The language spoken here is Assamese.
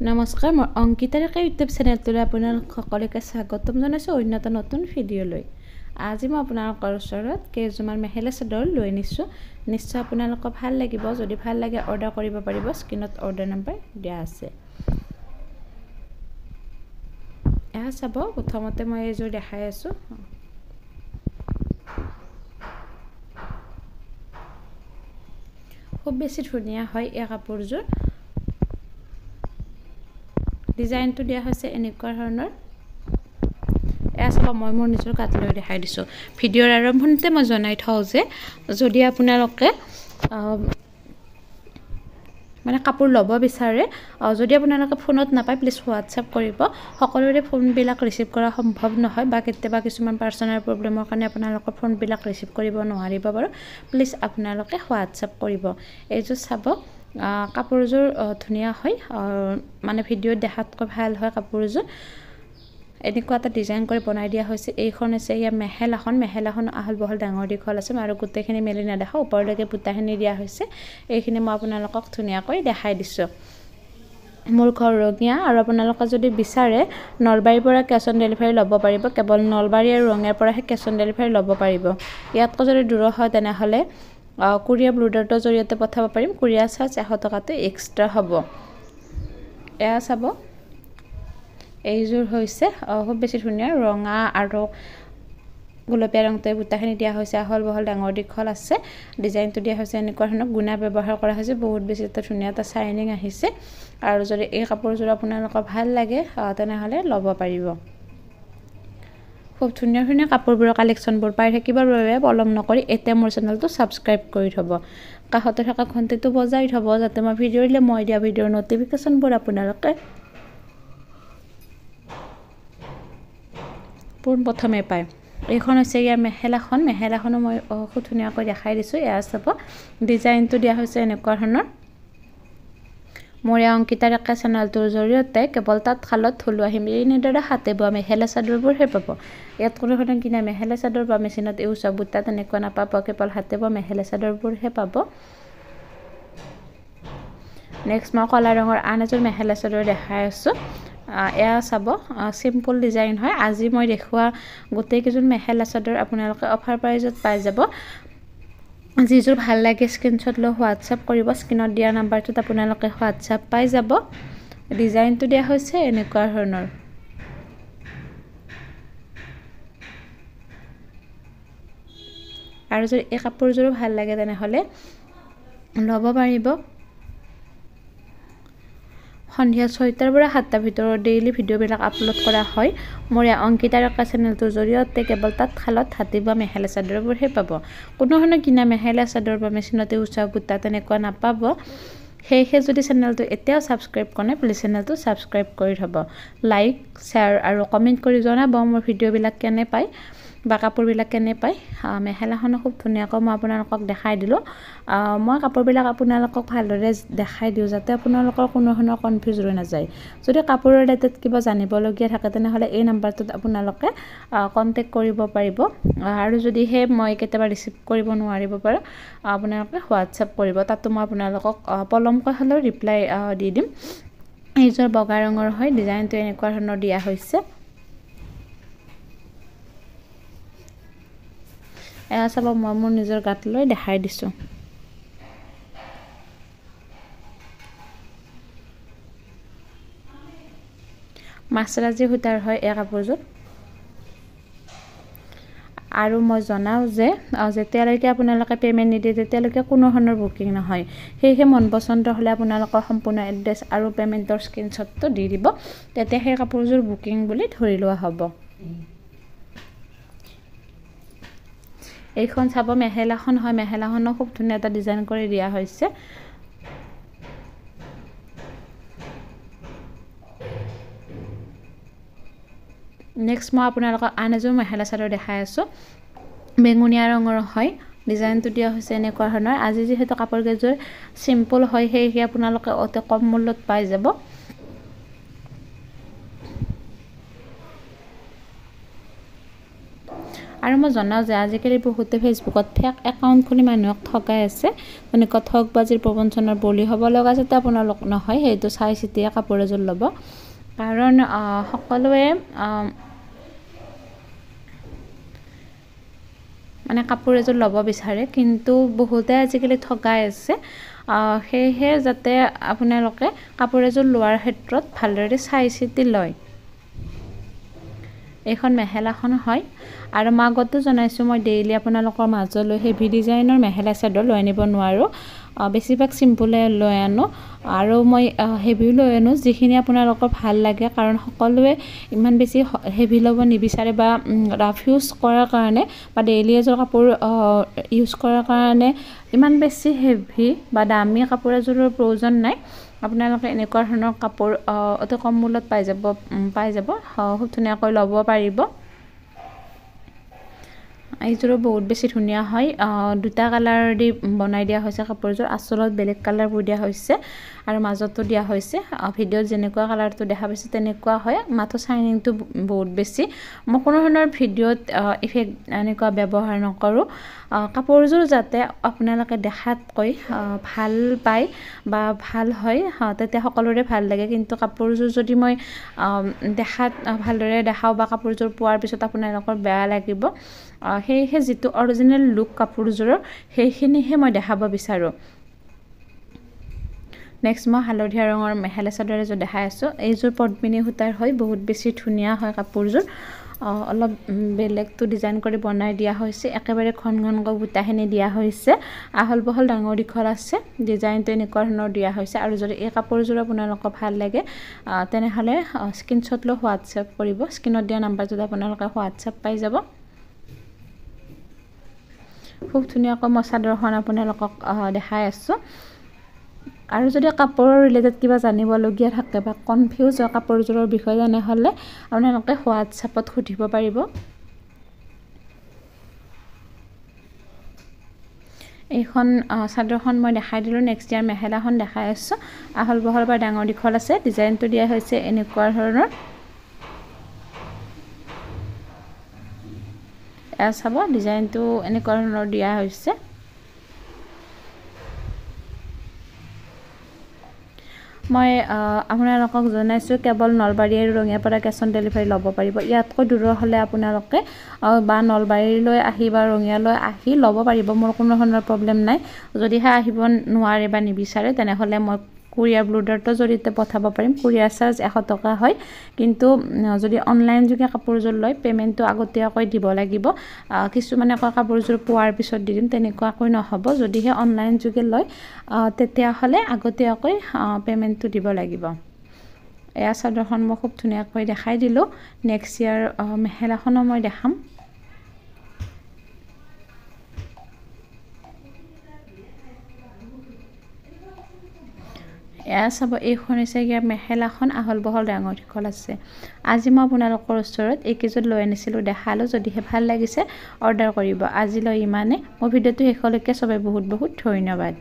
নমস্কাৰ, মই অংকিতাৰ ইউটিউব চেনেলটোলৈ আপোনালোক সকলোকে স্বাগতম জনাইছোঁ অন্য এটা নতুন ভিডিঅ'লৈ। আজি মই আপোনালোকৰ ওচৰত কেইযোৰমান মেখেলা চাদৰ লৈ আনিছোঁ। নিশ্চয় আপোনালোকক ভাল লাগিব। যদি ভাল লাগে অৰ্ডাৰ কৰিব পাৰিব। স্ক্ৰীনত অৰ্ডাৰ নম্বৰ দিয়া আছে। এয়া চাব, প্ৰথমতে মই এইযোৰ দেখাই আছোঁ। খুব বেছি ধুনীয়া হয় এই কাপোৰযোৰ। ডিজাইনটো দিয়া হৈছে এনেকুৱা ধৰণৰ। এয়া চাব, মই মোৰ নিজৰ গাত লৈ দেখাই দিছোঁ। ভিডিঅ'ৰ আৰম্ভণিতে মই জনাই থওঁ যে যদি আপোনালোকে কাপোৰ ল'ব বিচাৰে, যদি আপোনালোকে ফোনত নাপায় প্লিজ হোৱাটছআপ কৰিব। সকলোৰে ফোনবিলাক ৰিচিভ কৰা সম্ভৱ নহয় বা কেতিয়াবা কিছুমান পাৰ্চনেল প্ৰব্লেমৰ কাৰণে আপোনালোকৰ ফোনবিলাক ৰিচিভ কৰিব নোৱাৰিব বাৰু। প্লিজ আপোনালোকে হোৱাটছআপ কৰিব। এইযোৰ চাব, কাপোৰযোৰ ধুনীয়া হয়, ভিডিঅ'ত দেখাতকৈ ভাল হয় কাপোৰযোৰ। এনেকুৱা এটা ডিজাইন কৰি বনাই দিয়া হৈছে। এইখন হৈছে ইয়াৰ মেখেলাখন আহল বহল ডাঙৰ দীঘল আছে আৰু গোটেইখিনি মেলি নেদেখাওঁ, ওপৰলৈকে বুটাখিনি দিয়া হৈছে। এইখিনি মই আপোনালোকক ধুনীয়াকৈ দেখাই দিছোঁ। মোৰ ঘৰ ৰঙিয়া আৰু আপোনালোকে যদি বিচাৰে নলবাৰীৰ পৰা কেছ অন ডেলিভাৰী ল'ব পাৰিব। কেৱল নলবাৰী আৰু ৰঙিয়াৰ পৰাহে কেছ অন ডেলিভাৰী ল'ব পাৰিব। ইয়াতকৈ যদি দূৰ হয় তেনেহ'লে কুৰিয়াৰ ব্লুডাৰটোৰ জৰিয়তে পঠাব পাৰিম। কুৰিয়াৰ চাৰ্জ 100 টকাটো এক্সট্ৰা হ'ব। এয়া চাব, এইযোৰ হৈছে খুব বেছি ধুনীয়া ৰঙা আৰু গোলপীয়া ৰংটোৱে বুটাখিনি দিয়া হৈছে। আহল বহল ডাঙৰ দীঘল আছে। ডিজাইনটো দিয়া হৈছে এনেকুৱা ধৰণৰ গুণা ব্যৱহাৰ কৰা হৈছে। বহুত বেছি এটা ধুনীয়া এটা শ্বাইনিং আহিছে। আৰু যদি এই কাপোৰযোৰ আপোনালোকৰ ভাল লাগে তেনেহ'লে ল'ব পাৰিব। খুব ধুনীয়া ধুনীয়া কাপোৰবোৰৰ কালেকশ্যনবোৰ পাই থাকিবৰ বাবে পলম নকৰি এতিয়া মোৰ চেনেলটো ছাবস্ক্ৰাইব কৰি থ'ব। কাষতে থকা ঘণ্টিটো বজাই থ'ব যাতে মই ভিডিঅ' দিলে মই দিয়া ভিডিঅ'ৰ ন'টিফিকেশ্যনবোৰ আপোনালোকে পোনপ্ৰথমে পায়। এইখন হৈছে ইয়াৰ মেখেলাখনো মই খুব ধুনীয়াকৈ দেখাই দিছোঁ। এয়া চাব, ডিজাইনটো দিয়া হৈছে এনেকুৱা ধৰণৰ। মোৰ এই অংকিতাৰ চেনেলটোৰ জৰিয়তে কেৱল তাঁতশালত থলুৱা এনেদৰে হাতে বোৱা মেখেলা চাদৰবোৰহে পাব। ইয়াত কোনো ধৰণৰ কিনা মেখেলা চাদৰ বা মেচিনত ইউজ হোৱা বুটা তেনেকুৱা নাপাব। কেৱল হাতে বোৱা মেখেলা চাদৰবোৰহে পাব। নেক্সট মই কলা ৰঙৰ আন এযোৰ মেখেলা চাদৰ দেখাই আছোঁ। এয়া চাব, চিম্পুল ডিজাইন হয়। আজি মই দেখুওৱা গোটেইকেইযোৰ মেখেলা চাদৰ আপোনালোকে অফাৰ প্ৰাইজত পাই যাব। যিযোৰ ভাল লাগে স্ক্ৰীনশ্বট লৈ হোৱাটছআপ কৰিব। স্ক্ৰীনত দিয়া নাম্বাৰটোত আপোনালোকে হোৱাটছআপ পাই যাব। ডিজাইনটো দিয়া হৈছে এনেকুৱা ধৰণৰ। আৰু যদি এই কাপোৰযোৰো ভাল লাগে তেনেহ'লে ল'ব পাৰিব। সন্ধিয়া 6টাৰ পৰা 7টাৰ ভিতৰত ডেইলি ভিডিঅ'বিলাক আপলোড কৰা হয়। মোৰ এই অংকিতাৰ চেনেলটোৰ জৰিয়তে কেৱল তাঁতশালত হাতে বোৱা মেখেলা চাদৰবোৰহে পাব। কোনো ধৰণৰ কিনা মেখেলা চাদৰ বা মেচিনতে উচা বুটা তেনেকুৱা নাপাব। সেয়েহে যদি চেনেলটো এতিয়াও ছাবস্ক্ৰাইব কৰা নাই প্লিজ চেনেলটো ছাবস্ক্ৰাইব কৰি থ'ব। লাইক, শ্বেয়াৰ আৰু কমেণ্ট কৰি জনাব মোৰ ভিডিঅ'বিলাক কেনে পায় বা কাপোৰবিলাক কেনে পায়। মেখেলাখনো খুব ধুনীয়াকৈ মই আপোনালোকক দেখাই দিলোঁ। মই কাপোৰবিলাক আপোনালোকক ভালদৰে দেখাই দিওঁ যাতে আপোনালোকৰ কোনো ধৰণৰ কনফিউজ হৈ নাযায়। যদি কাপোৰৰ ৰিলেটেড কিবা জানিবলগীয়া থাকে তেনেহ'লে এই নাম্বাৰটোত আপোনালোকে কণ্টেক্ট কৰিব পাৰিব। আৰু যদিহে মই কেতিয়াবা ৰিচিভ কৰিব নোৱাৰিব পাৰোঁ আপোনালোকে হোৱাটছআপ কৰিব। তাতো মই আপোনালোকক পলমকৈ হ'লেও ৰিপ্লাই দি দিম। এইযোৰ বগা ৰঙৰ হয়। ডিজাইনটো এনেকুৱা ধৰণৰ দিয়া হৈছে। এয়া চাব, মই মোৰ নিজৰ গাত লৈ দেখাই দিছোঁ। মাছৰাজি সূতাৰ হয় এই কাপোৰযোৰ। আৰু মই জনাওঁ যে যেতিয়ালৈকে আপোনালোকে পে'মেণ্ট নিদিয়ে তেতিয়ালৈকে কোনো ধৰণৰ বুকিং নহয়। সেয়েহে মন পচন্দ হ'লে আপোনালোকৰ সম্পূৰ্ণ এড্ৰেছ আৰু পে'মেণ্টৰ স্ক্ৰীনশ্বটটো দি দিব। তেতিয়া সেই কাপোৰযোৰ বুকিং বুলি ধৰি লোৱা হ'ব। এইখন চাব, মেখেলাখন হয়। মেখেলাখনো খুব ধুনীয়া এটা ডিজাইন কৰি দিয়া হৈছে। নেক্সট মই আপোনালোকক আন এযোৰ মেখেলা চাদৰ দেখাই আছোঁ। বেঙুনীয়া ৰঙৰ হয়। ডিজাইনটো দিয়া হৈছে এনেকুৱা ধৰণৰ। আজি যিহেতু কাপোৰকেইযোৰ চিম্পুল হয় সেয়েহে আপোনালোকে অতি কম মূল্যত পাই যাব। আৰু মই জনাওঁ যে আজিকালি বহুতে ফেচবুকত ফেক একাউণ্ট খুলি মানুহক ঠগাই আছে, তেনেকুৱা ঠগবাজিৰ প্ৰবঞ্চনাৰ বলি হ'ব লগা যাতে আপোনালোক নহয়, সেইটো চাই চিতিয়ে কাপোৰ এযোৰ ল'ব। কাৰণ সকলোৱে মানে কাপোৰ এযোৰ ল'ব বিচাৰে, কিন্তু বহুতে আজিকালি ঠগাই আছে। সেয়েহে যাতে আপোনালোকে কাপোৰ এযোৰ লোৱাৰ ক্ষেত্ৰত ভালদৰে চাই চিতি লয়। এইখন মেখেলাখন হয়, আৰু মই আগতো জনাইছোঁ মই ডেইলি আপোনালোকৰ মাজলৈ হেভি ডিজাইনৰ মেখেলা চাদৰ লৈ আনিব নোৱাৰোঁ, বেছিভাগ চিম্পুলে লৈ আনো, আৰু মই হেভিও লৈ আনো যিখিনি আপোনালোকৰ ভাল লাগে। কাৰণ সকলোৱে ইমান বেছি হেভি ল'ব নিবিচাৰে বা ৰাফ ইউজ কৰাৰ কাৰণে বা ডেইলি এযোৰ কাপোৰ ইউজ কৰাৰ কাৰণে ইমান বেছি হেভি বা দামী কাপোৰ এযোৰৰ প্ৰয়োজন নাই। আপোনালোকে এনেকুৱা ধৰণৰ কাপোৰ অতি কম মূল্যত পাই যাব, খুব ধুনীয়াকৈ ল'ব পাৰিব। এইযোৰো বহুত বেছি ধুনীয়া হয়, দুটা কালাৰ দি বনাই দিয়া হৈছে কাপোৰযোৰ, আঁচলত বেলেগ কালাৰবোৰ দিয়া হৈছে আৰু মাজতো দিয়া হৈছে। ভিডিঅ'ত যেনেকুৱা কালাৰটো দেখা পাইছে তেনেকুৱা হয়, মাথো শ্বাইনিংটো বহুত বেছি। মই কোনো ধৰণৰ ভিডিঅ'ত ইফেক্ট এনেকুৱা ব্যৱহাৰ নকৰোঁ। কাপোৰযোৰ যাতে আপোনালোকে দেখাতকৈ ভাল পায় বা ভাল হয়, তেতিয়া সকলোৰে ভাল লাগে। কিন্তু কাপোৰযোৰ যদি মই দেখাত ভালদৰে দেখাওঁ বা কাপোৰযোৰ পোৱাৰ পিছত আপোনালোকৰ বেয়া লাগিব, সেয়েহে যিটো অৰিজিনেল লুক কাপোৰযোৰৰ সেইখিনিহে মই দেখাব বিচাৰোঁ। নেক্সট মই হালধীয়া ৰঙৰ মেখেলা চাদৰ এযোৰ দেখাই আছোঁ। এইযোৰ পদ্মিনী সূতাৰ হয়, বহুত বেছি ধুনীয়া হয় কাপোৰযোৰ। অলপ বেলেগটো ডিজাইন কৰি বনাই দিয়া হৈছে, একেবাৰে ঘন ঘনকৈ বুটাখিনি দিয়া হৈছে, আহল বহল ডাঙৰ দীঘল আছে, ডিজাইনটো এনেকুৱা ধৰণৰ দিয়া হৈছে। আৰু যদি এই কাপোৰযোৰ আপোনালোকৰ ভাল লাগে তেনেহ'লে স্ক্ৰীনশ্বট লৈ হোৱাটছএপ কৰিব, স্ক্ৰীনত দিয়া নাম্বাৰটোত আপোনালোকে হোৱাটছএপ পাই যাব। খুব ধুনীয়াকৈ মই চাদৰখন আপোনালোকক দেখাই আছোঁ। আৰু যদি কাপোৰৰ ৰিলেটেড কিবা জানিবলগীয়া থাকে বা কনফিউজ হয় কাপোৰযোৰৰ বিষয়ে, তেনেহ'লে আপোনালোকে হোৱাটছএপত সুধিব পাৰিব। এইখন চাদৰখন মই দেখাই দিলোঁ। নেক্সট ইয়াৰ মেখেলাখন দেখাই আছোঁ, আহল বহল বা ডাঙৰ দীঘল আছে, ডিজাইনটো দিয়া হৈছে এনেকুৱা ধৰণৰ। এয়া চাব, ডিজাইনটো এনেকুৱা ধৰণৰ দিয়া হৈছে। মই আপোনালোকক জনাইছোঁ কেৱল নলবাৰী আৰু ৰঙিয়াপাৰা কেছ অন ডেলিভাৰী ল'ব পাৰিব। ইয়াতকৈ দূৰৰ হ'লে আপোনালোকে বা নলবাৰীলৈ আহি বা ৰঙিয়ালৈ আহি ল'ব পাৰিব, মোৰ কোনো ধৰণৰ প্ৰব্লেম নাই। যদিহে আহিব নোৱাৰে বা নিবিচাৰে তেনেহ'লে মই কুৰিয়াৰ ব্লুডাৰটোৰ জৰিয়তে পঠাব পাৰিম। কুৰিয়াৰ চাৰ্জ 100 টকা হয়, কিন্তু যদি অনলাইন যোগে কাপোৰযোৰ লয় পে'মেণ্টটো আগতীয়াকৈ দিব লাগিব। কিছুমানে কয় কাপোৰযোৰ পোৱাৰ পিছত দি দিম, তেনেকুৱাকৈ নহ'ব। যদিহে অনলাইন যোগে লয় তেতিয়াহ'লে আগতীয়াকৈ পে'মেণ্টটো দিব লাগিব। এয়া চাদৰখন মই খুব ধুনীয়াকৈ দেখাই দিলোঁ। নেক্সট ইয়াৰ মেখেলাখনো মই দেখাম। এয়া চাব, এইখন হৈছে ইয়াৰ মেখেলাখন, আহল বহল ডাঙৰ দীঘল আছে। আজি মই আপোনালোকৰ ওচৰত এইকেইযোৰ লৈ আনিছিলোঁ, দেখালোঁ। যদিহে ভাল লাগিছে অৰ্ডাৰ কৰিব। আজিলৈ ইমানে। মোৰ ভিডিঅ'টো শেষলৈকে চবে বহুত বহুত ধন্যবাদ।